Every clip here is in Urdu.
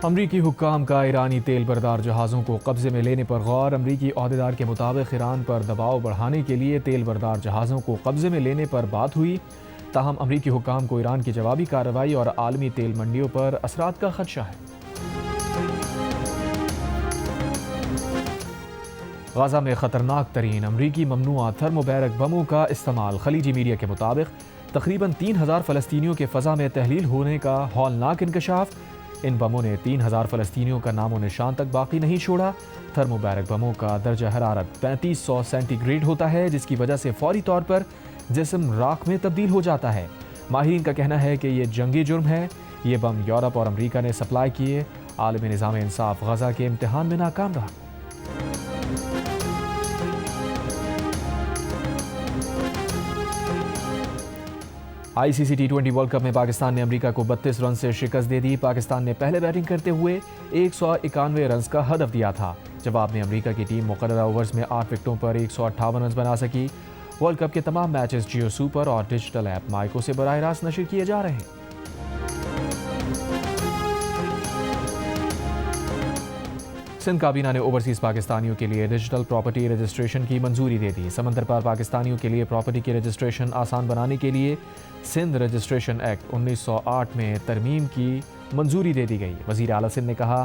امریکی حکام کا ایرانی تیل بردار جہازوں کو قبضے میں لینے پر غور۔ امریکی عہدیدار کے مطابق ایران پر دباؤ بڑھانے کے لیے تیل بردار جہازوں کو قبضے میں لینے پر بات ہوئی، تاہم امریکی حکام کو ایران کی جوابی کارروائی اور عالمی تیل منڈیوں پر اثرات کا خدشہ ہے۔ غزہ میں خطرناک ترین امریکی ممنوعہ تھرمو بیرک بموں کا استعمال۔ خلیجی میڈیا کے مطابق تقریباً 3000 فلسطینیوں کے فضا میں تحلیل ہونے کا ہولناک انکشاف۔ ان بموں نے 3000 فلسطینیوں کا نام و نشان تک باقی نہیں چھوڑا۔ تھرمو بیرک بموں کا درجہ حرارت 3500 سینٹی گریڈ ہوتا ہے، جس کی وجہ سے فوری طور پر جسم راکھ میں تبدیل ہو جاتا ہے۔ ماہرین کا کہنا ہے کہ یہ جنگی جرم ہے۔ یہ بم یورپ اور امریکہ نے سپلائی کیے۔ عالمی نظام انصاف غزہ کے امتحان میں ناکام رہا۔ آئی سی سی T20 ورلڈ کپ میں پاکستان نے امریکہ کو 32 رن سے شکست دے دی۔ پاکستان نے پہلے بیٹنگ کرتے ہوئے 191 رنز کا ہدف دیا تھا۔ جواب میں امریکہ کی ٹیم مقررہ اوورز میں 8 وکٹوں پر 158 رنز بنا سکی۔ ورلڈ کپ کے تمام میچز جیو سپر اور ڈیجیٹل ایپ مائیکو سے براہ راست نشر کیے جا رہے ہیں۔ سندھ کابینہ نے اوورسیز پاکستانیوں کے لیے ڈیجیٹل پراپرٹی رجسٹریشن کی منظوری دے دی۔ سمندر پار پاکستانیوں کے لیے پراپرٹی کی رجسٹریشن آسان بنانے کے لیے سندھ رجسٹریشن ایکٹ 1908 میں ترمیم کی منظوری دے دی گئی۔ وزیر اعلیٰ سندھ نے کہا،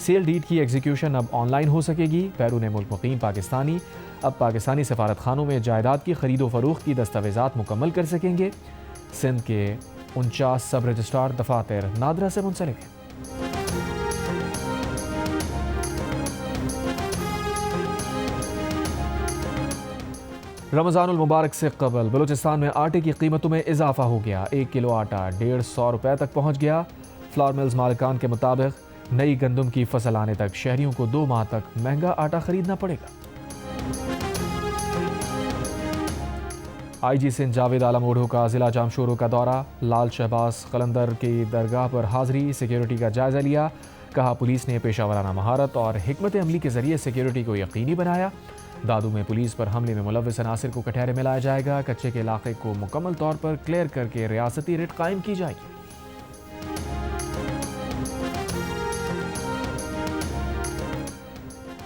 سیل ڈیڈ کی ایگزیکیوشن اب آن لائن ہو سکے گی۔ بیرون ملک مقیم پاکستانی اب پاکستانی سفارت خانوں میں جائیداد کی خرید و فروخت کی دستاویزات مکمل کر سکیں گے۔ سندھ کے 49 سب رجسٹرار دفاتر نادرا سے منسلک ہیں۔ رمضان المبارک سے قبل بلوچستان میں آٹے کی قیمتوں میں اضافہ ہو گیا۔ 1 کلو آٹا 150 روپے تک پہنچ گیا۔ فلور ملز مالکان کے مطابق نئی گندم کی فصل آنے تک شہریوں کو 2 ماہ تک مہنگا آٹا خریدنا پڑے گا۔ آئی جی سندھ جاوید عالم اوڈھو کا ضلع جامشورو کا دورہ۔ لال شہباز قلندر کی درگاہ پر حاضری، سیکیورٹی کا جائزہ لیا۔ کہا، پولیس نے پیشہ ورانہ مہارت اور حکمت عملی کے ذریعے سیکیورٹی کو یقینی بنایا۔ دادو میں پولیس پر حملے میں ملوث عناصر کو کٹہرے میں لایا جائے گا۔ کچے کے علاقے کو مکمل طور پر کلیئر کر کے ریاستی ریٹ قائم کی جائے گی۔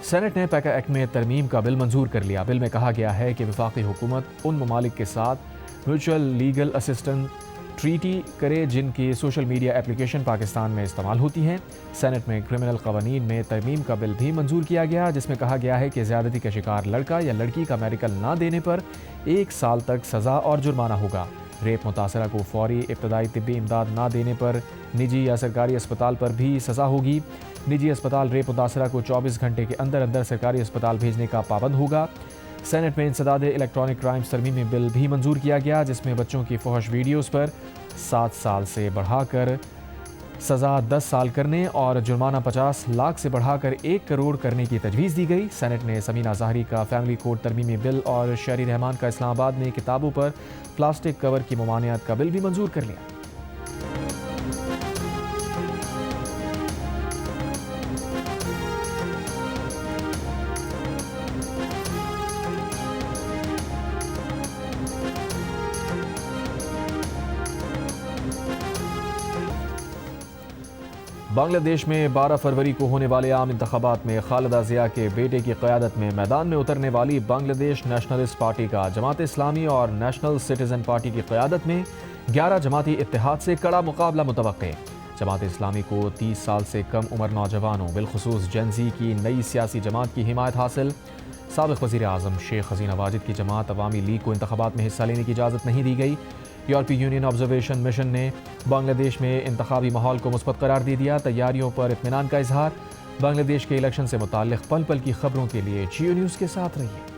سینٹ نے پیکا ایکٹ میں ترمیم کا بل منظور کر لیا۔ بل میں کہا گیا ہے کہ وفاقی حکومت ان ممالک کے ساتھ میوچل لیگل اسسٹنس ٹریٹی کرے جن کی سوشل میڈیا اپلیکیشن پاکستان میں استعمال ہوتی ہیں۔ سینٹ میں کرمنل قوانین میں ترمیم کا بل بھی منظور کیا گیا، جس میں کہا گیا ہے کہ زیادتی کا شکار لڑکا یا لڑکی کا میڈیکل نہ دینے پر 1 سال تک سزا اور جرمانہ ہوگا۔ ریپ متاثرہ کو فوری ابتدائی طبی امداد نہ دینے پر نجی یا سرکاری اسپتال پر بھی سزا ہوگی۔ نجی اسپتال ریپ متاثرہ کو 24 گھنٹے کے اندر اندر سرکاری اسپتال بھیجنے کا پابند ہوگا۔ سینٹ میں انسداد الیکٹرانک کرائمز ترمیمی بل بھی منظور کیا گیا، جس میں بچوں کی فحش ویڈیوز پر 7 سال سے بڑھا کر سزا 10 سال کرنے اور جرمانہ 50 لاکھ سے بڑھا کر 1 کروڑ کرنے کی تجویز دی گئی۔ سینٹ نے سمینہ ظاہری کا فیملی کوڈ ترمیمی بل اور شہری رحمان کا اسلام آباد میں کتابوں پر پلاسٹک کور کی ممانعت کا بل بھی منظور کر لیا۔ بنگلہ دیش میں 12 فروری کو ہونے والے عام انتخابات میں خالدہ ضیاء کے بیٹے کی قیادت میں میدان میں اترنے والی بنگلہ دیش نیشنلسٹ پارٹی کا جماعت اسلامی اور نیشنل سٹیزن پارٹی کی قیادت میں 11 جماعتی اتحاد سے کڑا مقابلہ متوقع۔ جماعت اسلامی کو 30 سال سے کم عمر نوجوانوں بالخصوص جین زی کی نئی سیاسی جماعت کی حمایت حاصل۔ سابق وزیر اعظم شیخ حسینہ واجد کی جماعت عوامی لیگ کو انتخابات میں حصہ لینے کی اجازت نہیں دی گئی۔ یورپی یونین آبزرویشن مشن نے بنگلہ دیش میں انتخابی ماحول کو مثبت قرار دے دیا۔ تیاریوں پر اطمینان کا اظہار۔ بنگلہ دیش کے الیکشن سے متعلق پل پل کی خبروں کے لیے جیو نیوز کے ساتھ رہیے۔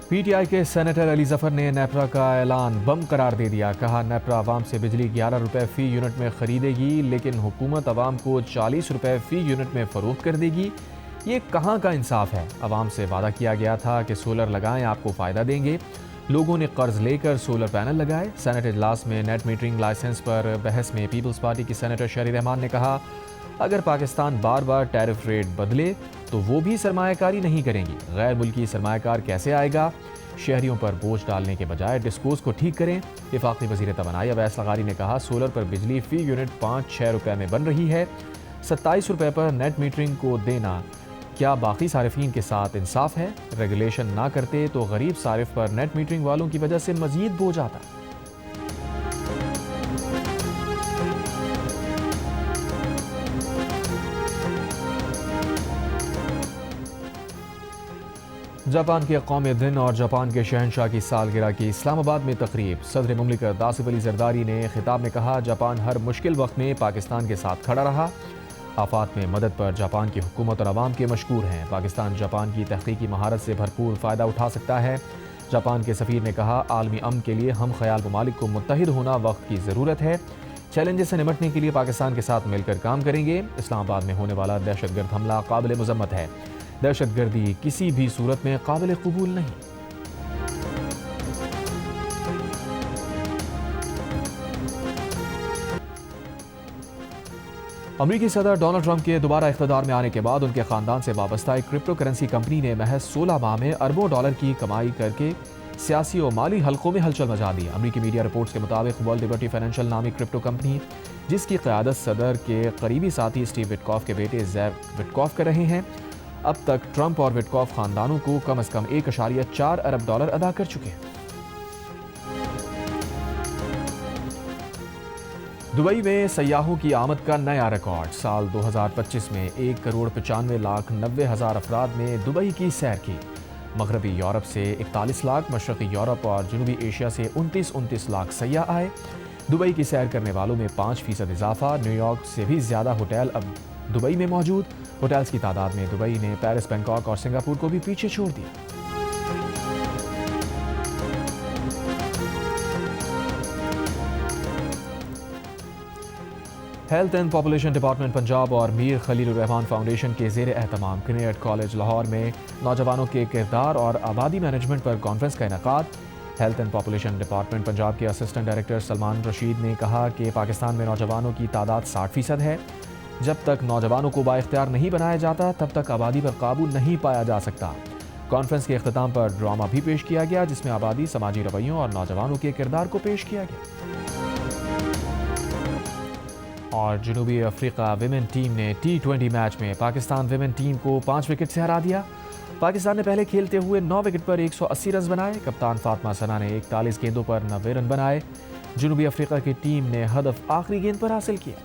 پی ٹی آئی کے سینیٹر علی ظفر نے نیپرا کا اعلان بم قرار دے دیا۔ کہا، نیپرا عوام سے بجلی 11 روپے فی یونٹ میں خریدے گی، لیکن حکومت عوام کو 40 روپے فی یونٹ میں فروخت کر دے گی۔ یہ کہاں کا انصاف ہے؟ عوام سے وعدہ کیا گیا تھا کہ سولر لگائیں، آپ کو فائدہ دیں گے۔ لوگوں نے قرض لے کر سولر پینل لگائے۔ سینیٹ اجلاس میں نیٹ میٹرنگ لائسنس پر بحث میں پیپلز پارٹی کی سینیٹر شہری رحمان نے کہا، اگر پاکستان بار بار ٹیرف ریٹ بدلے تو وہ بھی سرمایہ کاری نہیں کریں گی۔ غیر ملکی سرمایہ کار کیسے آئے گا؟ شہریوں پر بوجھ ڈالنے کے بجائے ڈسکوز کو ٹھیک کریں۔ وفاقی وزیر توانائی اویس لغاری نے کہا سولر پر بجلی فی یونٹ 5-6 روپے میں بن رہی ہے، 27 روپے پر نیٹ میٹرنگ کو دینا کیا باقی صارفین کے ساتھ انصاف ہے؟ ریگولیشن نہ کرتے تو غریب صارف پر نیٹ میٹرنگ والوں کی وجہ سے مزید بوجھ آتا۔ جاپان کے قومی دن اور جاپان کے شہنشاہ کی سالگرہ کی اسلام آباد میں تقریب۔ صدر مملکت آصف علی زرداری نے خطاب میں کہا جاپان ہر مشکل وقت میں پاکستان کے ساتھ کھڑا رہا۔ آفات میں مدد پر جاپان کی حکومت اور عوام کے مشکور ہیں۔ پاکستان جاپان کی تحقیقی مہارت سے بھرپور فائدہ اٹھا سکتا ہے۔ جاپان کے سفیر نے کہا عالمی امن کے لیے ہم خیال ممالک کو متحد ہونا وقت کی ضرورت ہے۔ چیلنجز سے نمٹنے کے لیے پاکستان کے ساتھ مل کر کام کریں گے۔ اسلام آباد میں ہونے والا دہشت گرد حملہ قابل مذمت ہے۔ دہشت گردی کسی بھی صورت میں قابل قبول نہیں۔ امریکی صدر ڈونلڈ ٹرمپ کے دوبارہ اقتدار میں آنے کے بعد ان کے خاندان سے وابستہ ایک کرپٹو کرنسی کمپنی نے محض 16 ماہ میں اربوں ڈالر کی کمائی کر کے سیاسی و مالی حلقوں میں ہلچل مچا دی۔ امریکی میڈیا رپورٹس کے مطابق ورلڈ لیبرٹی فائنینشل نامی کرپٹو کمپنی جس کی قیادت صدر کے قریبی ساتھی اسٹیو وٹکاف کے بیٹے زیو وٹکاف کر رہے ہیں، اب تک ٹرمپ اور وٹکاف خاندانوں کو کم از کم 1.4 ارب ڈالر ادا کر چکے ہیں۔ دبئی میں سیاحوں کی آمد کا نیا ریکارڈ۔ سال 2025 میں 1,95,90,000 افراد نے دبئی کی سیر کی۔ مغربی یورپ سے 41 لاکھ، مشرقی یورپ اور جنوبی ایشیا سے 29 لاکھ سیاح آئے۔ دبئی کی سیر کرنے والوں میں 5% اضافہ۔ نیو یارک سے بھی زیادہ ہوٹل اب دبئی میں موجود۔ ہوٹلز کی تعداد میں دبئی نے پیرس، بینکاک اور سنگاپور کو بھی پیچھے چھوڑ دیا۔ Health and population department Punjab اور میر خلیل الرحمان فاؤنڈیشن کے زیر اہتمام کنیڈ کالج لاہور میں نوجوانوں کے کردار اور آبادی مینجمنٹ پر کانفرنس کا انعقاد۔ Health and population department Punjab کے اسسٹنٹ ڈائریکٹر سلمان رشید نے کہا کہ پاکستان میں نوجوانوں کی تعداد 60% ہے۔ جب تک نوجوانوں کو بااختیار نہیں بنایا جاتا تب تک آبادی پر قابو نہیں پایا جا سکتا۔ کانفرنس کے اختتام پر ڈرامہ بھی پیش کیا گیا جس میں آبادی، سماجی رویوں اور نوجوانوں کے کردار کو پیش کیا گیا۔ اور جنوبی افریقہ ویمن ٹیم نے T20 میچ میں پاکستان ویمن ٹیم کو 5 وکٹ سے ہرا دیا۔ پاکستان نے پہلے کھیلتے ہوئے 9 وکٹ پر 180 رنز بنائے۔ کپتان فاطمہ ثنا نے 41 گیندوں پر 90 رن بنائے۔ جنوبی افریقہ کی ٹیم نے ہدف آخری گیند پر حاصل کیا۔